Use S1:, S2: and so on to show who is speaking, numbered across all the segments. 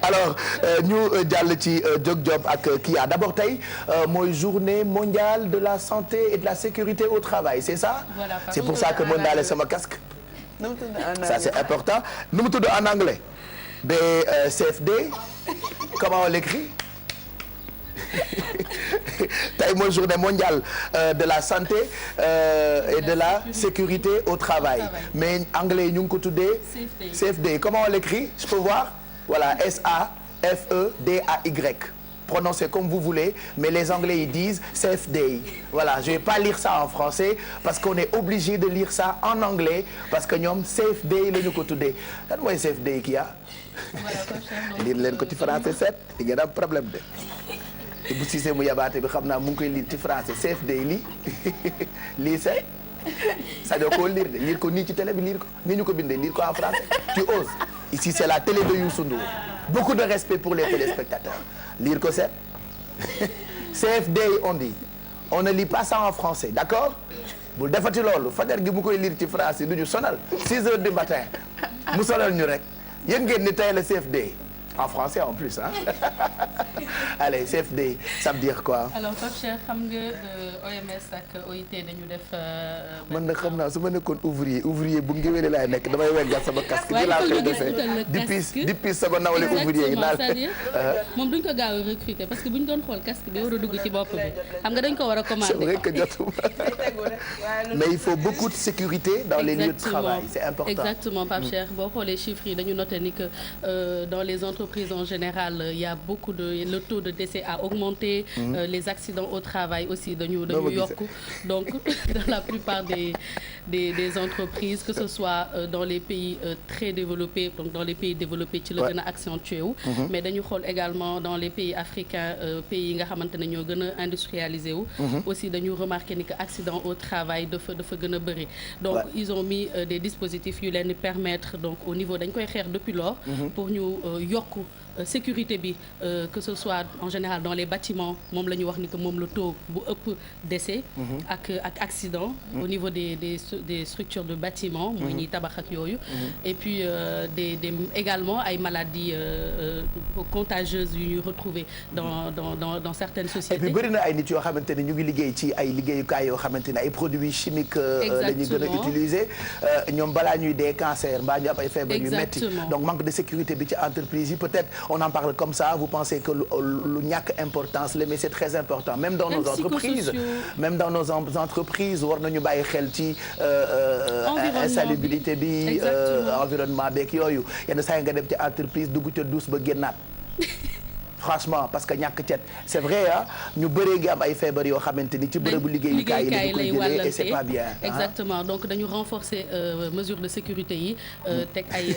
S1: alors ñu jàll ci Jóg Job ak Kia d'abord tey mooy journée mondiale de la santé et de la sécurité au travail c'est ça.
S2: Voilà,
S1: c'est pour ça que mën naa sama casque. Ça c'est important. nu mu tudd en anglais. CFD. Comment on l'écrit. tey mooy journée mondiale de la santé et de la sécurité au travail mais anglais yi ñu ngi ko tuddee CFD. Comment on l'écrit je peux voir voilà SAFEDAY prononcez comme vous voulez mais les anglais ils disent CFD. voilà je vais pas lire ça en français parce qu'on est obligé de lire ça en anglais parce que ñoom CFD la ñu ko tuddee lan mooy CFD kii ah lire leen ko ci français set di ngeen am problème de bu Cissé mu yabaate bi xam naa mu ngi koy lire ci français CFD lii c'est sañoo koo lire de lire ko nii ci télé bi lire ko nii ñu ko bindee lire ko en français tu oses ici c'est la télé de Youssou Ndour beaucoup de respect pour les téléspectateurs lire ko set CFD on dit on ne lit pas ça en français d'accord bul defati loolu fajar gi mu koy lire ci français du ñu sonal 6 heures du matin mu sonal ñu rek yéen ngeen ni tey la CFD en français en plus hein allez CFD ça veut dire quoi.
S2: alors Pape Cheikh xam nga OMS ak OIT dañu def.
S1: man nag xam naa su ma nekkoon ouvrier bu ngéwéle laay nekk damay weggal sama casque. di laa koy defee depuis sama nawle ouvrier yi naan
S2: moom duñ ko gaaw a recruter parce que buñ doon xool casque bi war a dugg ci bopp bi xam nga dañ ko war a commander.
S1: c'est vrai que jotuma mais il faut beaucoup de sécurité dans les lieux de travail c'est important.
S2: exactement Pape Cheikh boo xoolee chiffres yi dañu noté ni que dans les entreprises en général il y a beaucoup le taux de décès a augmenté. Les accidents au travail aussi dañu yokk donc dans la plupart des entreprises que ce soit dans les pays très développés donc dans les pays développés ci la gën a accentué wu mais dañu xool également dans les pays africains pays yi nga xamante ne ñoo gën a industrialisé wu aussi dañu remarqué ni que accident au travail dafa gën a bëri donc ils ont mis des dispositifs yu leen di permettre donc au niveau dañ koy xeex depuis lors pour ñu yokk sécurité bi que ce soit en général dans les bâtiments moom la ñu wax ni que moom le taux bu ëpp décès ak accident au niveau des structures de bâtiments mooy ñuy tabax ak yooyu et puis des également ay maladies contagieuses yu ñuy retrouver dans certaines sociétés.
S1: et puis bëri na ay nit yoo xamante ne ñu ngi liggéey ci ay liggéeyukaay yoo xamante ne ay produits chimiques la ñuy gën a utiliser ñoom balaa ñuy dee cancer mbaa ñu am ay feebar yu metti donc manque de sécurité bi ci entreprise yi peut-être on en parle comme ça vous pensez que lu ñàkk importance la mais c'est très important même dans nos entreprises même dans nos entreprises war nañu bàyyi xel ci insalubrité bi environnement beeg yooyu yenn saa yi nga dem ci entreprise dugg ca douche ba génnaat franchement parce que ñàkk cet c'est vrai ah ñu bëree ngi am ay feebar yoo xamante ni ci bërëbu liggéeyukaay yi lañu koy jëlee et c'est pas bien
S2: exactement donc dañu renforcer mesures de sécurité yi teg ay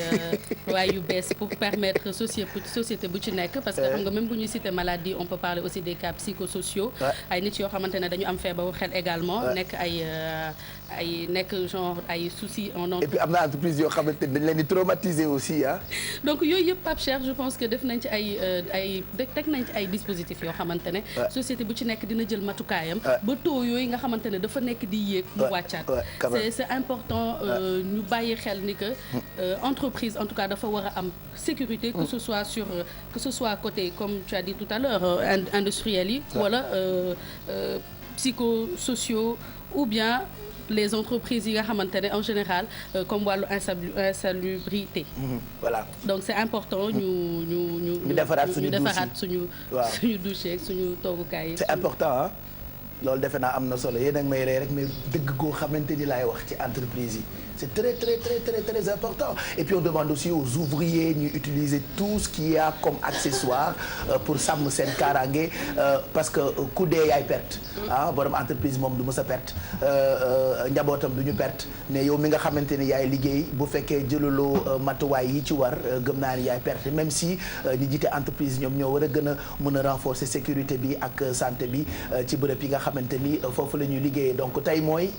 S2: waay yu bees pour permettre société bu ci nekk parce que xam nga même bu ñuy citer maladie on peut parler aussi des cas psychosociaux ay nit yoo xamante ne dañu am feebaru xel également nekk nekk genre ay soucis en
S1: et puis am na entreprise yoo xamante ne dañ leen di traumatiser aussi ah
S2: donc yooyu yëpp Pape Cheikh je pense que def nañ ci teg nañ ci ay dispositifs yoo xamante ne société bu ci nekk dina jël matukaayam ba taux yooyu nga xamante ne dafa nekk di yéeg mu wàccaat c'est important ñu bàyyi xel ni que entreprise en tout cas dafa war a am sécurité que ce soit côté comme tu as dit tout à l'heure industriels yi wala psychosociaux ou bien les entreprises yi nga xamante ne en général comme wàllu insalubrité.
S1: voilà
S2: donc c'est important ñu
S1: defaraat suñu
S2: douche ak suñu toogukaay yi.
S1: c'est important ah loolu defe naa am na solo yéen a ngi may rey rek mais dëgg goo xamante ni laay wax ci entreprise yi. c'est très important et puis on demande aussi aux ouvriers ñu utiliser tout ce qu'il y a comme accessoire pour sàmm seen kaaraange parce que ku dee yaay perte borom entreprise moom du mës a perte njabootam du ñu perte mais yow mi nga xamante ni yaay liggéey bu fekkee jëlaloo matuwaay yi ci war gëm naa ni yaay perte même si ñi jiite entreprise ñoom ñoo war a gën a mën a renforcer sécurité bi ak santé bi ci bërëb yi nga xamante ni foofu la ñuy liggéeyee donc tey mooy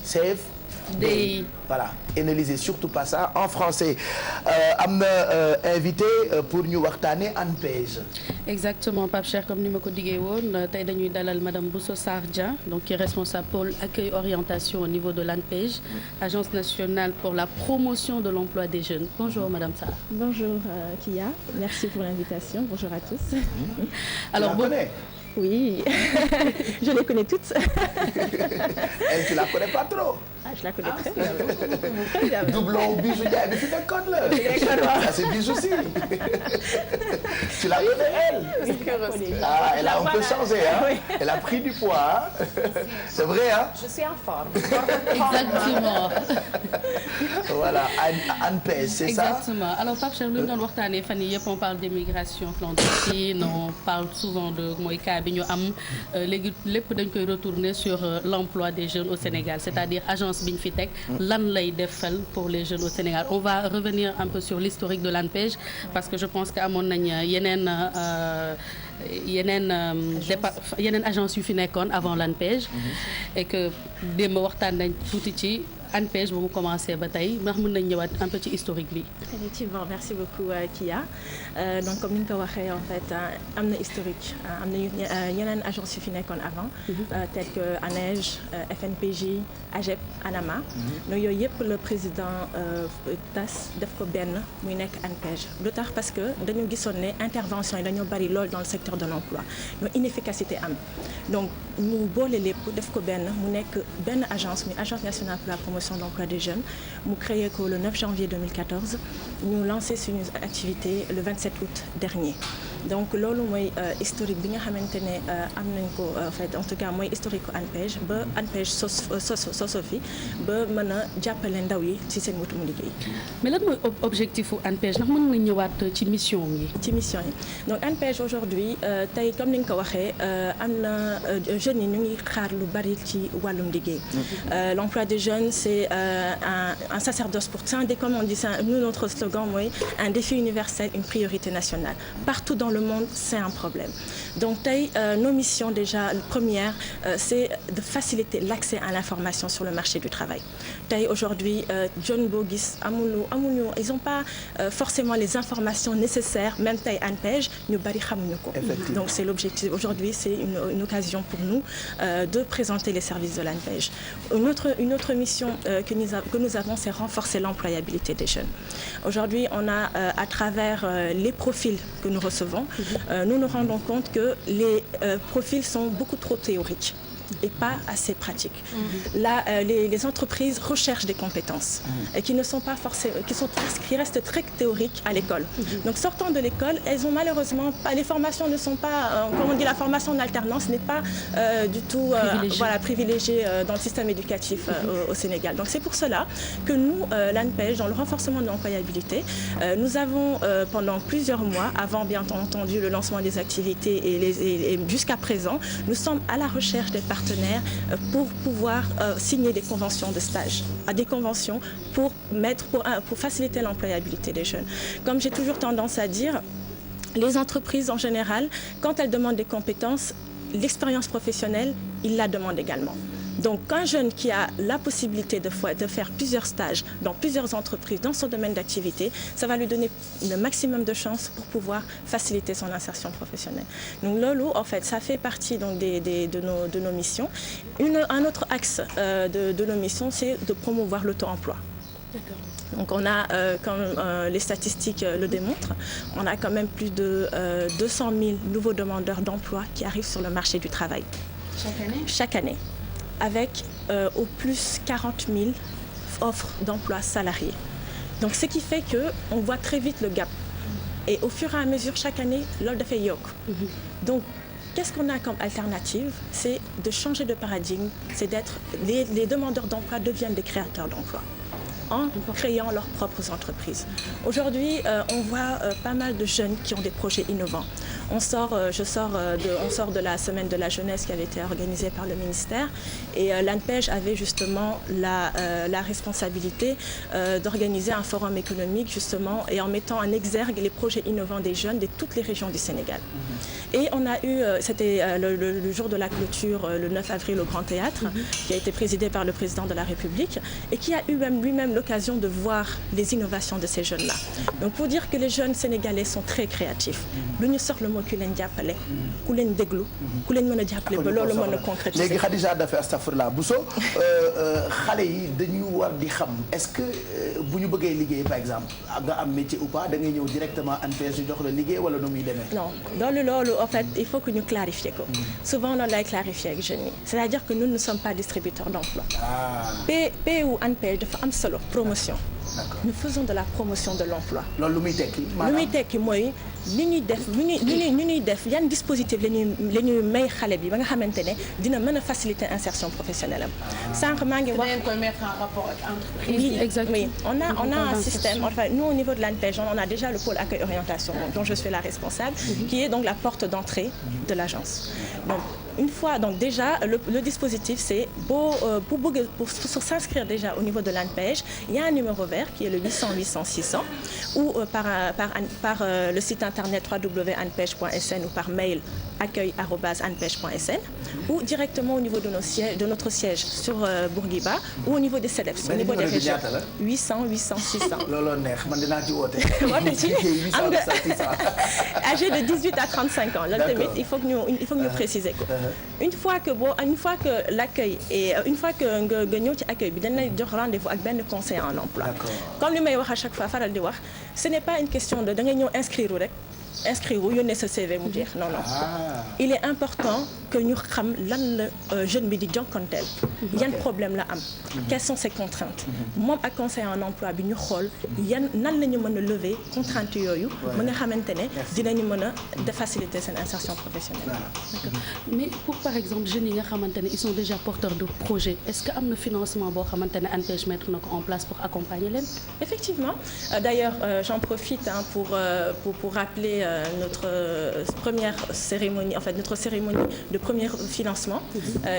S2: Day.
S1: Voilà, et ne lisez surtout pas ça en français. Am na invité pour ñu waxtaane ANPEJ.
S2: Exactement, Pape Cheikh, comme ni ma ko diggee woon tey dañuy dalal madame Bousso Sarr Dia, donc qui est responsable pôle accueil orientation au niveau de l'ANPEJ, Agence nationale pour la promotion de l'emploi des jeunes. Bonjour madame Sarr.
S3: Bonjour Kia, merci pour l'invitation. Bonjour à tous.
S1: Alors, tu la connais?
S3: Oui, je les connais toutes.
S1: Elle, tu la connais pas trop?
S3: Ah, je la connais très bien. Très bien.
S1: Doublon Bijou Ndiaye bi fi nekkoon la. Ça c'est Bijou aussi. Tu la connais elle? Ah, elle a un peu changé, hein? Oui. Elle a pris du poids, hein? C'est vrai, hein?
S4: Je suis en forme.
S2: Exactement.
S1: Voilà, ANPEJ, c'est ça?
S2: Exactement. Alors Pape Cheikh, lu ñu doon waxtaanee fan yii yëpp on parle d'immigration clandestine, on parle souvent de mooy cas bi ñu am léegi lépp dañ koy retourner sur l'emploi des jeunes au Sénégal, c'est-à-dire agence bi ñu fi teg lan lay defal pour les jeunes au Sénégal. On va revenir un peu sur l'historique de l'ANPEJ parce que je pense que amoon nañ yeneen agence yu fi nekkoon avant l'ANPEJ et que démb waxtaan nañ tuuti ci ANPEJ ba mu commencé ba tey ndax mën nañ ñëwaat un peu ci historique bi.
S3: Effectivement, merci beaucoup Kia. Donc comme ni nga ko waxee en fait am na historique am na yeneen agence yu fi nekkoon avant telles que ANEJ, FNPJ, AGEP, ANAMA. donc yooyu yëpp le président tas def ko benn muy nekk ANPEJ. lu tax parce que dañu gisoon ne intervention yi dañoo bari lool dans le secteur de l'emploi donc inefficacité am donc mu boole lépp def ko benn mu nekk benn agence muy agence nationale pour la promotion de l'emploi des jeunes mu créé ko le 9 janvier 2014 ñu lancé suñu activité le 27 août dernier donc loolu mooy historique bi nga xamante ne am nañ ko en fait en tout cas mooy historique ko ANPEJ ba ANPEJ soso fi ba mën a jàppale ndaw yi ci seen wutum liggéey.
S2: mais lan mooy objectif u ANPEJ ndax mën nga ñëwaat ci mission yi.
S3: ci mission yi donc ANPEJ aujourd'hui tey comme ni nga ko waxee am na jeunes yi ñu ngi xaar lu bari ci wàllum liggéey. L'emploi des jeunes c'est un sacerdoce pour ça comme on dit ça nous notre slogan mooy un défi universel une priorité nationale partout dans le monde c'est un problème donc tey nos missions déjà première c'est de faciliter l'accès à l'information sur le marché du travail tey aujourd'hui jeune boo gis amuñu ils ont pas forcément les informations nécessaires même tey ANPEJ ñu bari xamuñu ko donc c'est l'objectif aujourd'hui c'est une occasion pour nous de présenter les services de l'ANPEJ une autre mission que nous avons c'est renforcer l'employabilité des jeunes aujourd'hui on a à travers les profils que nous recevons nous nous rendons compte que les profils sont beaucoup trop théoriques et pas assez pratiques. Là, les entreprises recherchent des compétences et qui ne sont pas forcément, qui restent très théoriques à l'école. Donc, sortant de l'école, elles ont malheureusement pas, les formations ne sont pas, comme on dit, la formation en alternance n'est pas du tout privilégiée dans le système éducatif au Sénégal. Donc, c'est pour cela que nous, l'ANPEJ, dans le renforcement de l'employabilité, nous avons pendant plusieurs mois, avant bien entendu le lancement des activités et jusqu'à présent, nous sommes à la recherche des partenaires pour pouvoir signer des conventions de stage, des conventions pour faciliter l'employabilité des jeunes. Comme j'ai toujours tendance à dire, les entreprises en général, quand elles demandent des compétences, l'expérience professionnelle, ils la demandent également. Donc, un jeune qui a la possibilité de faire plusieurs stages dans plusieurs entreprises, dans son domaine d'activité, ça va lui donner le maximum de chances pour pouvoir faciliter son insertion professionnelle. Donc, Lolo, en fait, ça fait partie donc, de nos missions. Un autre axe de nos missions, c'est de promouvoir l'auto-emploi. D'accord. Donc on a, comme les statistiques le démontrent, on a quand même plus de 200 000 nouveaux demandeurs d'emploi qui arrivent sur le marché du travail.
S2: Chaque année ?
S3: Chaque année. Avec au plus 40 000 offres d'emploi salariés. Donc ce qui fait qu'on voit très vite le gap. Et au fur et à mesure, chaque année, loolu dafay yokk. Donc qu'est-ce qu'on a comme alternative? C'est de changer de paradigme, c'est d'être les demandeurs d'emploi deviennent des créateurs d'emploi en créant leurs propres entreprises. Aujourd'hui, on voit pas mal de jeunes qui ont des projets innovants. je sors de la semaine de la jeunesse qui avait été organisée par le ministère et l'ANPEJ avait justement la responsabilité d'organiser un forum économique justement et en mettant en exergue les projets innovants des jeunes de toutes les régions du Sénégal. Et on a eu, c'était le jour de la clôture, le 9 avril au Grand Théâtre, qui a été présidé par le président de la République et qui a eu lui-même l'occasion de voir les innovations de ces jeunes-là. Donc pour dire que les jeunes sénégalais sont très créatifs. lu ñu soxla mooy ku leen jàppale, ku leen déglu, ku leen mën a jàppale ba loolu mën a concrétiser.
S1: léegi Khadija dafa astafurlah Bousso xale yi dañu war di xam est-ce que bu ñu bëggee liggéey par exemple nga am métier ou pas da ngay ñëw directement ANPEJ ñu jox la liggéey wala nu muy demee.
S3: Non loolu en fait il faut que ñu clarifier ko. Souvent noonu lay clarifier ak jeunes yi. C'est-à-dire que nous ne sommes pas distributeurs d'emploi. PU ANPEJ dafa am solo promotion.
S1: D'accord.
S3: Nous faisons de la promotion de l'emploi.
S1: loolu lu muy tekki
S3: lu muy tekki mooy li ñuy def yan dispositif la ñuy may xale bi ba nga xamante ne dina mën a faciliter insertion professionnelle am. sànq maa ngi wax
S2: da ngeen koy mettre en rapport ak entreprise.
S3: Oui,
S2: exactement.
S3: Oui, on a un système. Enfin, nous au niveau de l'ANPEJ, on a déjà le pôle accueil orientation dont je suis la responsable, qui est donc la porte d'entrée de l'agence. Donc une fois donc déjà le dispositif c'est pour s'inscrire déjà au niveau de l'ANPEJ, il y a un numéro vert qui est le 800 800 600 ou par le site internet www.anpej.sn ou par mail accueil@anpej.sn ou directement au niveau de notre siège sur Bourguiba ou au niveau des CEDEPS, au niveau des régions. 800 800 600.
S1: looloo neex man dinaa ci woote.
S3: woote ci am nga âgé de 18 à 35 ans. loolu tamit il faut que ñu préciser ko. Une fois que l'accueil et une fois que nga ñëw ci accueil bi dañ lay jox rendez-vous ak benn conseiller en emploi. Comme li may wax à chaque fois faral di wax ce n'est pas une question de da ngay ñëw inscrire rek. yónnee sa CV mu jeex non. Il est important que ñu xam lan la jeune bi di jànkuwanteel. yan problème la am. quelles sont ses contraintes. moom ak conseiller en emploi bi ñu xool nan la ñu mën a lever contraintes yooyu. ba nga xamante ne dinañu mën a faciliter seen insertion professionnelle.
S2: D'accord. Mais pour par exemple jeunes yi nga xamante ne ils sont déjà porteurs de projet est-ce que am na financement boo xamante ne ANPEJ mettre na ko en place pour accompagner leen.
S3: Effectivement. D'ailleurs j'en profite pour rappeler notre première cérémonie, en fait notre cérémonie de premier financement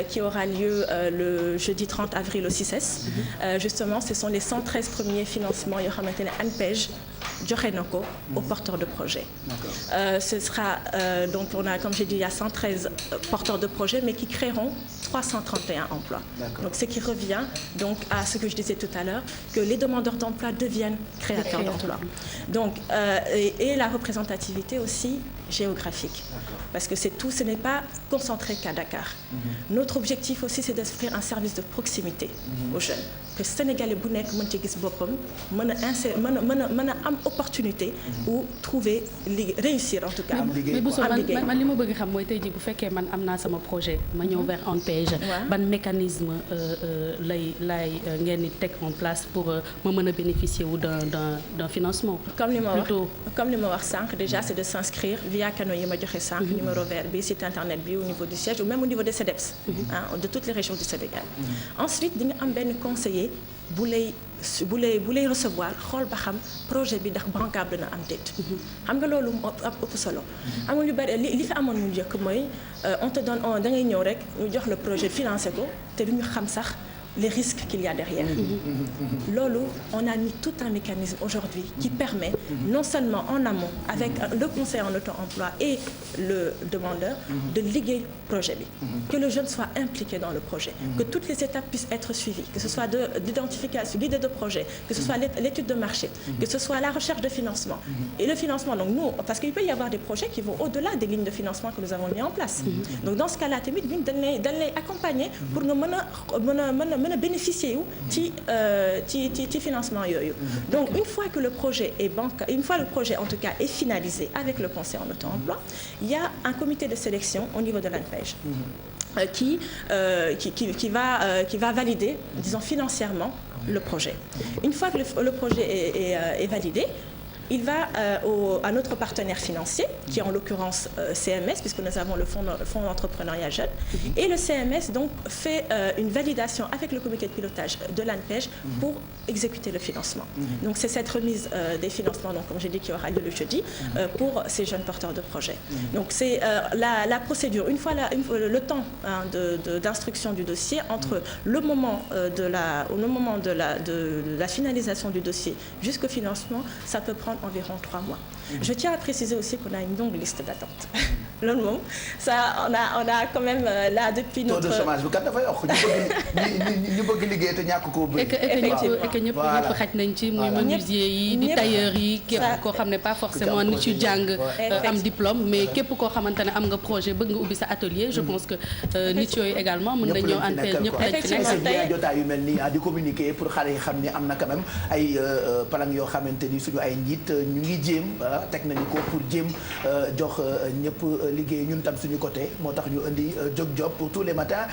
S3: qui aura lieu le jeudi 30 avril au CICES. Justement, ce sont les 113 premiers financements yoo xamante ne ANPEJ joxe na ko aux porteurs de projets. Ce sera donc on a comme j'ai dit il y a 113 porteurs de projets mais qui créeront 331 emplois. Donc ce qui revient donc à ce que je disais tout à l'heure que les demandeurs d'emploi deviennent créateurs d'emplois. Donc et la représentativité aussi géographique. Parce que ce n'est pas concentré qu'à Dakar. Notre objectif aussi c'est d'offrir un service de proximité aux jeunes. Que Sénégalais bu nekk mën ci gis boppam mën a am opportunité ou trouver réussir en tout cas.
S2: mais Bousso man li ma bëgg xam mooy tey jii bu fekkee man am naa sama projet ma ñëw vers ANPEJ. ban mécanisme lay ngeen di teg en place pour ma mën a bénéficier wu d'un financement.
S3: Comme li ma wax sànq déjà c'est de s'inscrire via canaux yi ma joxe sànq. numéro vert bi site internet bi au niveau du siège ou même au niveau des CEDEPS. De toutes les régions du Sénégal. Ensuite di nga am benn conseiller bu lay recevoir xool ba xam projet bi ndax bancable na am déet. xam nga loolu ëpp solo. amul lu bari li fi amoon mu njëkk mooy on te donne da ngay ñëw rek ñu jox le projet financé ko te du ñu xam sax les risques qu'il y a derrière. Loolu on a mis tout un mécanisme aujourd'hui qui permet non seulement en amont avec le conseil en auto-emploi et le demandeur de liggéey projet bi. Que le jeune soit impliqué dans le projet. Que toutes les étapes puissent être suivies. Que ce soit d'identification, l'idée de projet, que ce soit l'étude de marché, que ce soit la recherche de financement. Et le financement, donc nous, parce qu'il peut y avoir des projets qui vont au-delà des lignes de financement que nous avons mis en place. Donc dans ce cas-là tamit ñun dañ lay accompagner pour nga mën a bénéficier wu ci financement yooyu. Donc une fois que le projet en tout cas est finalisé avec le conseil en auto-emploi, il y a un comité de sélection au niveau de l'ANPEJ qui va valider, disons financièrement, le projet. Une fois que le projet est validé, il va à notre partenaire financier, qui est en l'occurrence CMS, puisque nous avons le fonds d'entrepreneuriat jeune. Et le CMS donc fait une validation avec le comité de pilotage de l'ANPEJ pour exécuter le financement. Donc c'est cette remise des financements, donc, comme j'ai dit, qui aura lieu le jeudi pour ces jeunes porteurs de projets. Donc c'est la procédure, une fois le temps d'instruction du dossier, entre le moment de la finalisation du dossier jusqu'au financement, ça peut prendre environ 3 mois. Je tiens à préciser aussi qu'on a une longue liste d'attente. Loolu moom ça on a quand même là depuis notre
S1: taux de chômage bu kat dafa yokk ñu bëgg liggéey te ñàkk koo bëri.
S2: et que ñëpp xaj nañ ci muy menuisier yi di tailleur yi képp koo xam ne pas forcément nit yu jàng am diplôme mais képp koo xamante ne am nga projet bëgg nga ubbi sa atelier je pense que nit yooyu également mën nañ ñëw ANPEJ ñëpp lañ fi nekk
S1: jotaay yu mel nii di communiquer pour xale yi xam ni am na quand même ay plan yoo xamante ni suñu ay njiit ñu ngi jéem teg nañu ko pour jéem jox ñëpp liggéey ñun tam suñu côté moo tax ñu indi jóg job pour tous les matins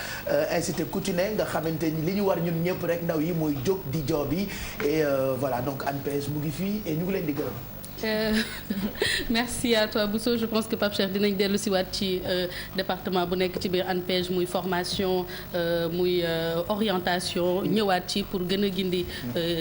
S1: incité ku ci ne nga xamante ni li ñu war ñun ñëpp rek ndaw yi mooy jóg di job yi et voilà donc ANPEJ mu ngi fii et ñu ngi leen di gërëm.
S2: Merci à toi Bousso je pense que Pape Cheikh dinañ dellu si waat ci département bu nekk ci biir ANPEJ muy formation muy orientation ñëwaat ci pour gën a gindi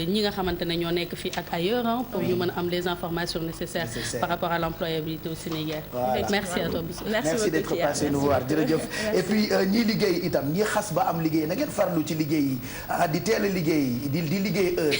S2: ñi nga xamante ne ñoo nekk fii ak ailleurs pour ñu mën a am les informations nécessaires par rapport à l'employabilité au Sénégal. Voilà. Merci à toi Bousso.
S1: Merci d'être passé nous voir jërëjëf. Et puis ñii liggéey itam ñi xas ba am liggéey na ngeen farlu ci liggéey yi di teel a liggéey di liggéey heure.